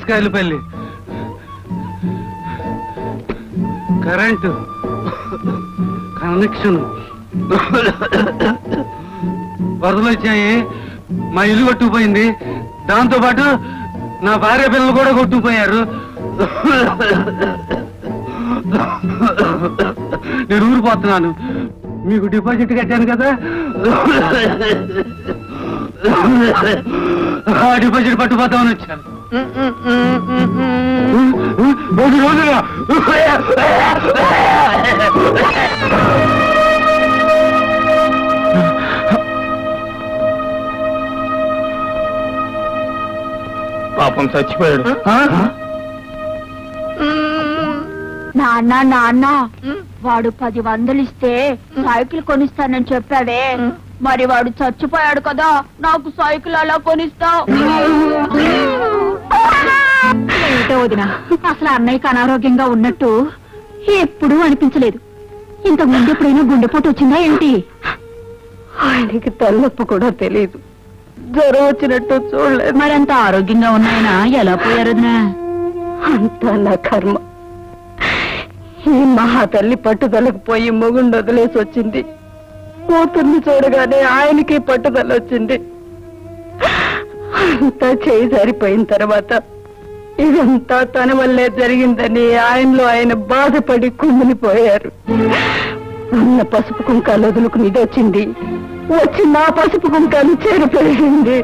దాసకాయలపల్లి current connection వరదలు వచ్చాయి, మా ఇల్లు కొట్టుకుపోయింది. దాంతో పాటు నా భార్య పిల్లలు కూడా కొట్టుకుపోయారు. నేను ఊరిపోతున్నాను. మీకు డిపాజిట్ కట్టాను కదా, ఆ డిపాజిట్ పట్టుపోతామని వచ్చాను. రోజుగా పాపం చచ్చిపోయాడు. నాన్న నాన్న వాడు 10 ఇస్తే సైకిల్ కొనిస్తానని చెప్పావే, మరి వాడు చచ్చిపోయాడు కదా, నాకు సైకిల్ అలా కొనిస్తావు? ఏమిటో వదినా, అసలు అన్నయ్యకి అనారోగ్యంగా ఉన్నట్టు ఎప్పుడూ అనిపించలేదు. ఇంతకు ముందు ఎప్పుడైనా గుండెపోటు వచ్చిందా ఏంటి? ఆయనకి తలనొప్పి కూడా తెలియదు, జ్వరం వచ్చినట్టు చూడలేదు. మరంత ఆరోగ్యంగా ఉన్నాయన ఎలా పోయారు వదినా? అంతా నా కర్మ. ఈ మహా తల్లి పట్టుదలకు పోయి మొగుండు వదిలేసి వచ్చింది. కూతుర్ని చూడగానే ఆయనకి పట్టుదల వచ్చింది. అంతా చేయి సరిపోయిన తర్వాత ఇదంతా తన వల్లే జరిగిందని ఆయనలో ఆయన బాధపడి కుమిలిపోయారు. అన్న పసుపు కుంకాలు వదులుకుని ఇది వచ్చింది, వచ్చి నా పసుపు కుంకాలు చేరిపోయింది.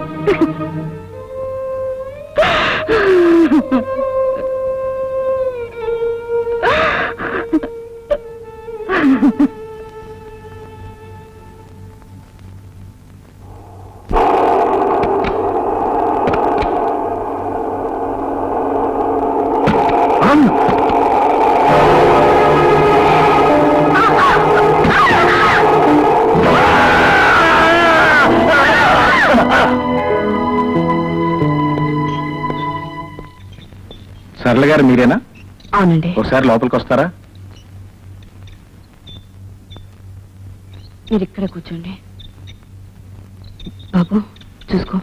సరళ గారు మీరేనా? అవునండి. ఒకసారి లోపలికి వస్తారా? మీరు ఇక్కడ కూర్చోండి. బాబు చూసుకో.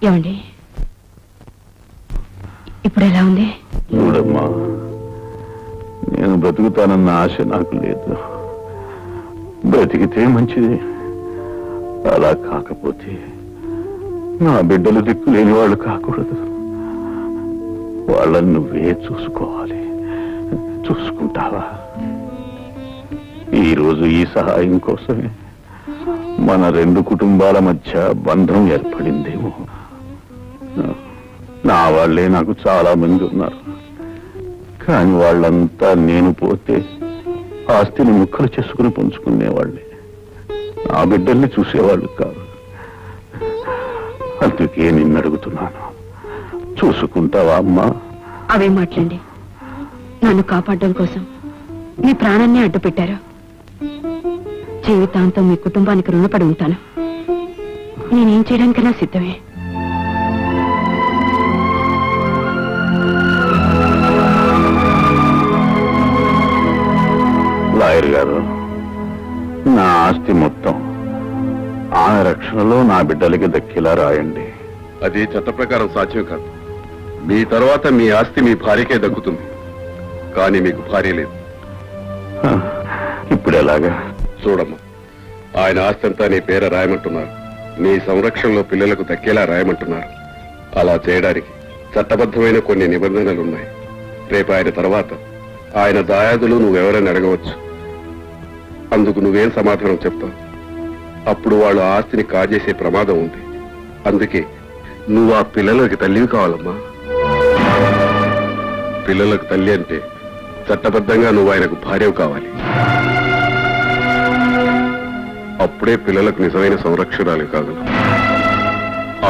ఏమండి ఇప్పుడు ఎలా ఉంది? చూడమ్మా, నేను బ్రతుకుతానన్న ఆశ నాకు లేదు. బ్రతికితే మంచిది, అలా కాకపోతే నా బిడ్డలు దిక్కు లేని వాళ్ళు కాకూడదు. వాళ్ళని నువ్వే చూసుకోవాలి. చూసుకుంటావా? ఈరోజు ఈ సహాయం కోసమే మన 2 కుటుంబాల మధ్య బంధం ఏర్పడిందేమో. నా వాళ్లే నాకు చాలా మంది ఉన్నారు, కానీ వాళ్ళంతా నేను పోతే ఆస్తిని ముక్కలు చేసుకుని పంచుకునేవాళ్ళే. నా బిడ్డల్ని చూసేవాళ్ళు కాదు. అందుకే నిన్ను అడుగుతున్నాను, చూసుకుంటావా అమ్మా? అవే మాట్లాడండి. నన్ను కాపాడడం కోసం మీ ప్రాణాన్ని అడ్డు పెట్టారు. జీవితాంతం మీ కుటుంబానికి రుణపడి ఉంటాను. నేనేం చేయడానికైనా సిద్ధమే. లాయర్ గారు, నా ఆస్తి మొత్తం ఆమె రక్షణలో నా బిడ్డలకి దక్కేలా రాయండి. అది చట్ట ప్రకారం సాధ్యం కాదు. మీ తర్వాత మీ ఆస్తి మీ భార్యకే దక్కుతుంది, కానీ మీకు భార్య లేదు. ఇప్పుడు ఎలాగా? చూడమ్మా, ఆయన ఆస్తి అంతా నీ పేర రాయమంటున్నారు. నీ సంరక్షణలో పిల్లలకు దక్కేలా రాయమంటున్నారు. అలా చేయడానికి చట్టబద్ధమైన కొన్ని నిబంధనలున్నాయి. రేపు ఆయన తర్వాత ఆయన దాయాదులు నువ్వెవరైనా అడగవచ్చు. అందుకు నువ్వేం సమాధానం చెప్తావు? అప్పుడు వాళ్ళు ఆస్తిని కాజేసే ప్రమాదం ఉంది. అందుకే నువ్వు ఆ పిల్లలకి తల్లివి కావాలమ్మా. పిల్లలకు తల్లి అంటే చట్టబద్ధంగా నువ్వు ఆయనకు భార్యవు కావాలి. అప్పుడే పిల్లలకు నిజమైన సంరక్షణాలు కాదు.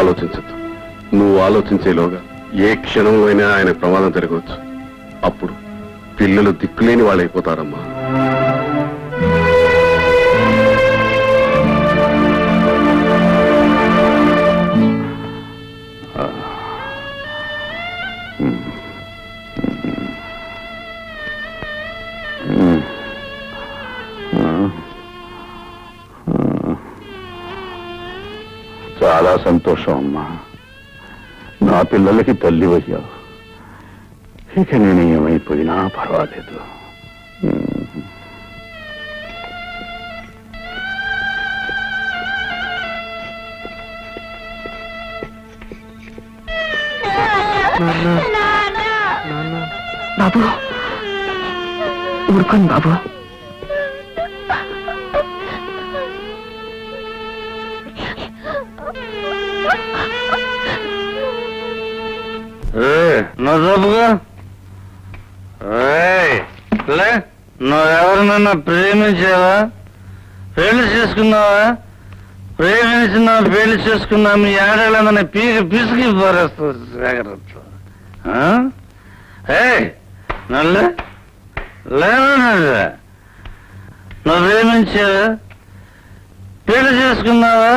ఆలోచించద్దు. నువ్వు ఆలోచించేలోగా ఏ క్షణంలో అయినా ఆయన ప్రమాదం జరగవచ్చు. అప్పుడు పిల్లలు దిక్కులేని వాళ్ళైపోతారమ్మా. చాలా సంతోషం అమ్మా. నా పిల్లలకి తల్లివయ్యావు. ఇక నేను ఏమైపోయినా పర్వాలేదు. బాబు ఊరుకోండి బాబు. నువ్వెవరినన్నా ప్రేమించావా? పెళ్లి చేసుకున్నావా? ప్రేమించినా పెళ్లి చేసుకున్నా మీ ఆడేళ్ళని పీకి పిసికి పారేస్తుంది జాగ్రత్త. నల్లే లేదా నువ్వు ప్రేమించావా? పెళ్లి చేసుకున్నావా?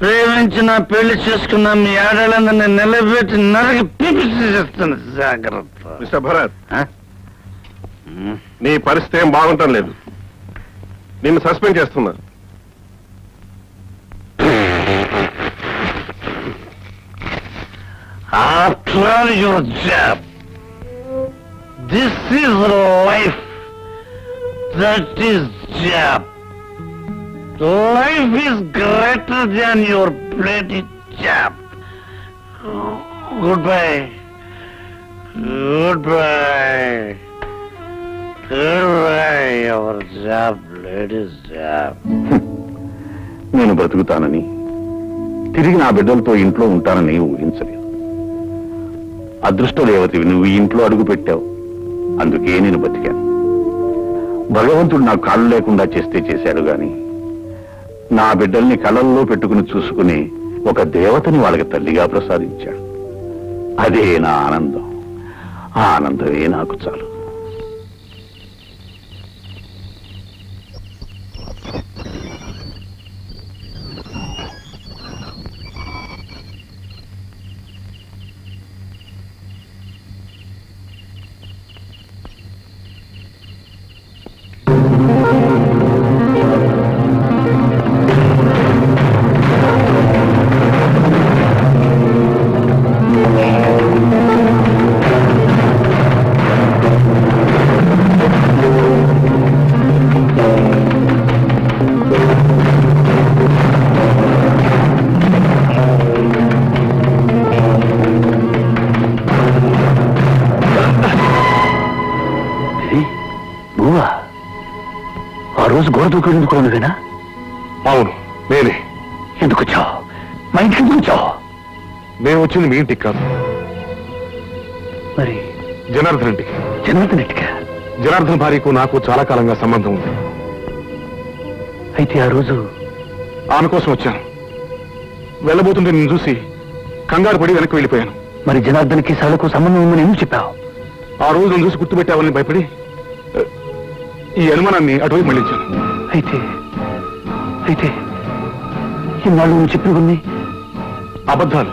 ప్రేమించినా పెళ్లి చేసుకున్నా మీ ఆడేళ్ళందరినీ నిలబెట్టి నరకి పిపిసి చేస్తాను జాగ్రత్త. మిస్టర్ భరత్, నీ పరిస్థితి ఏం బాగుంటం లేదు. నిన్ను సస్పెండ్ చేస్తున్నా. After all your job, this is life. That is job. Life is greater than your bloody job. Goodbye. Goodbye. Goodbye, your job, ladies' job. నేను బ్రతుకుతానని, తిరిగి నా బిడ్డలతో ఇంట్లో ఉంటానని ఊహించలేదు. అదృష్టం రేవతివి, నువ్వు ఈ ఇంట్లో అడుగు పెట్టావు. అందుకే నేను బతికాను. భగవంతుడు నాకు కాళ్ళు లేకుండా చేస్తే చేశాడు గాని నా బిడ్డల్ని కళ్ళల్లో పెట్టుకుని చూసుకుని ఒక దేవతని వాళ్ళకి తల్లిగా ప్రసాదించాడు. అదే నా ఆనందం. ఆ ఆనందమే నాకు చాలు. ఎందుకున్నావేనా? అవును, నేనే. ఎందుకు వచ్చావు? మా ఇంటికి ఎందుకు వచ్చావు? నేను వచ్చింది మీ ఇంటికి కాదు, మరి జనార్దన్ ఇంటికి. జనార్దన్ ఇంటికా? జనార్దన్ భార్యకు నాకు చాలా కాలంగా సంబంధం ఉంది. అయితే ఆ రోజు ఆమె కోసం వచ్చాను. వెళ్ళబోతుంటే నేను చూసి కంగారు పడి వెనక్కి వెళ్ళిపోయాను. మరి జనార్దన్కి సాలకు సంబంధం ఉందని ఎందుకు చెప్పావు? ఆ రోజు నన్ను చూసి గుర్తుపెట్టావని భయపడి ఈ అనుమానాన్ని అటువైపు మళ్ళించాను. అయితే అయితే ఇన్నాళ్ళు నువ్వు చెప్పినవన్నీ అబద్ధాలు.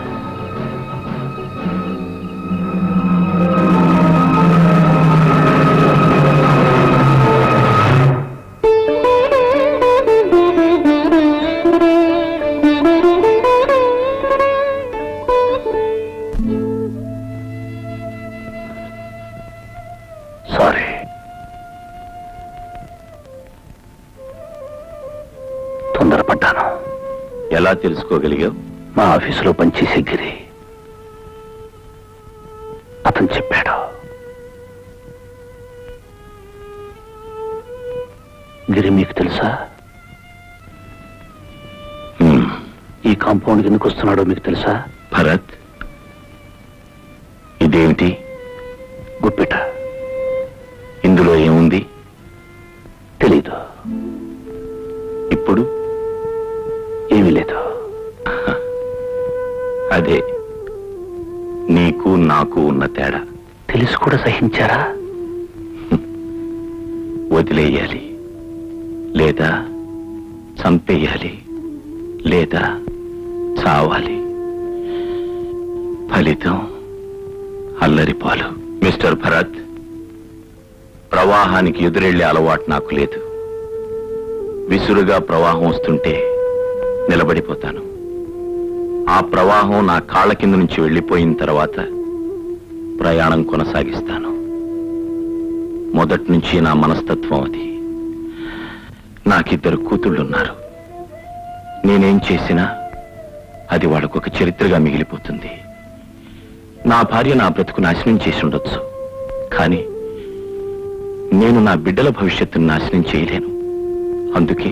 సారీ. తొందరపడ్డాను. ఎలా తెలుసుకోగలిగావు? మా ఆఫీసులో పనిచేసే గిరి అతను చెప్పాడు. గిరి మీకు తెలుసా? ఈ కాంపౌండ్కి ఎందుకు వస్తున్నాడో మీకు తెలుసా? భరత్, ఇదేమిటి? గుప్పెట. ఇందులో ఏముంది? తెలీదు. ఇప్పుడు ఏమీ లేదు. అదే నీకు నాకు ఉన్న తేడా. తెలిసి కూడా సహించారా? వదిలేయాలి, లేదా చంపేయాలి, లేదా చావాలి. ఫలితం అల్లరిపాలు. మిస్టర్ భరత్, ప్రవాహానికి ఎదురెళ్లే అలవాటు నాకు లేదు. విసురుగా ప్రవాహం వస్తుంటే నిలబడిపోతాను. ఆ ప్రవాహం నా కాళ్ళ కింద నుంచి వెళ్ళిపోయిన తర్వాత ప్రయాణం కొనసాగిస్తాను. మొదటి నుంచి నా మనస్తత్వం అది. నాకిద్దరు కూతుళ్ళున్నారు. నేనేం చేసినా అది వాళ్ళకొక చరిత్రగా మిగిలిపోతుంది. నా భార్య నా బ్రతుకు నాశనం చేసి ఉండొచ్చు, కానీ నేను నా బిడ్డల భవిష్యత్తును నాశనం చేయలేను. అందుకే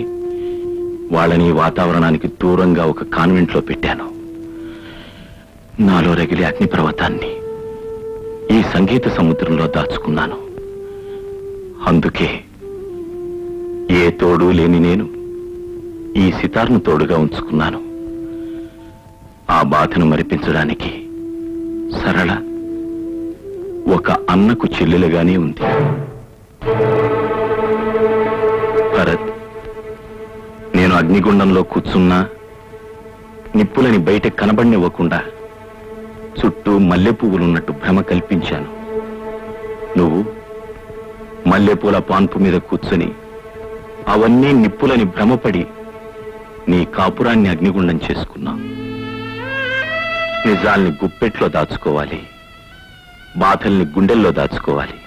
వాళ్ళని వాతావరణానికి దూరంగా ఒక కాన్వెంట్లో పెట్టాను. నాలో రగిలే అగ్నిపర్వతాన్ని ఈ సంగీత సముద్రంలో దాచుకున్నాను. అందుకే ఏ తోడు లేని నేను ఈ సితార్ను తోడుగా ఉంచుకున్నాను. ఆ బాధను మరిపించడానికి సరళ ఒక అన్నకు చెల్లెలుగానే ఉంది. భరత్, నేను అగ్నిగుండంలో కూర్చున్నా నిప్పులని బయట కనబడినివ్వకుండా చుట్టూ మల్లె పువ్వులున్నట్టు భ్రమ కల్పించాను. నువ్వు మల్లెపూల పాన్పు మీద కూర్చొని అవన్నీ నిప్పులని భ్రమపడి నీ కాపురాన్ని అగ్నిగుండం చేసుకున్నావు. నిజాల్ని గుప్పెట్లో దాచుకోవాలి, బాధల్ని గుండెల్లో దాచుకోవాలి.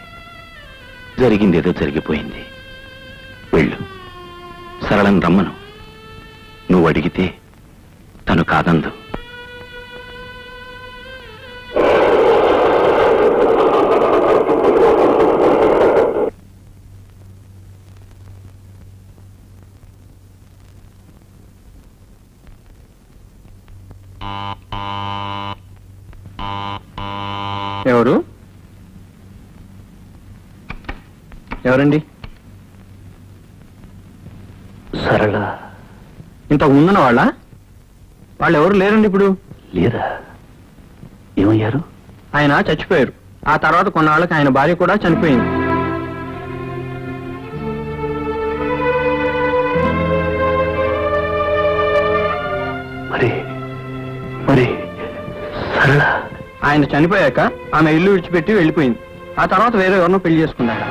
జరిగిందేదో జరిగిపోయింది. వెళ్ళు, సరళం రమ్మను. నువ్వు అడిగితే తను కాదందు. ఎవరు? ఎవరండి? సరళ. ఇంతకు ముందున్న వాళ్ళు ఎవరు లేరండి ఇప్పుడు. లేదా? ఏమయ్యారు? ఆయన చచ్చిపోయారు. ఆ తర్వాత కొన్నాళ్ళకి ఆయన భార్య కూడా చనిపోయింది. మరి సరళ ఆయన చనిపోయాక ఆమె ఇల్లు విడిచిపెట్టి వెళ్ళిపోయింది. ఆ తర్వాత వేరే ఎవరినో పెళ్లి చేసుకున్నాడు.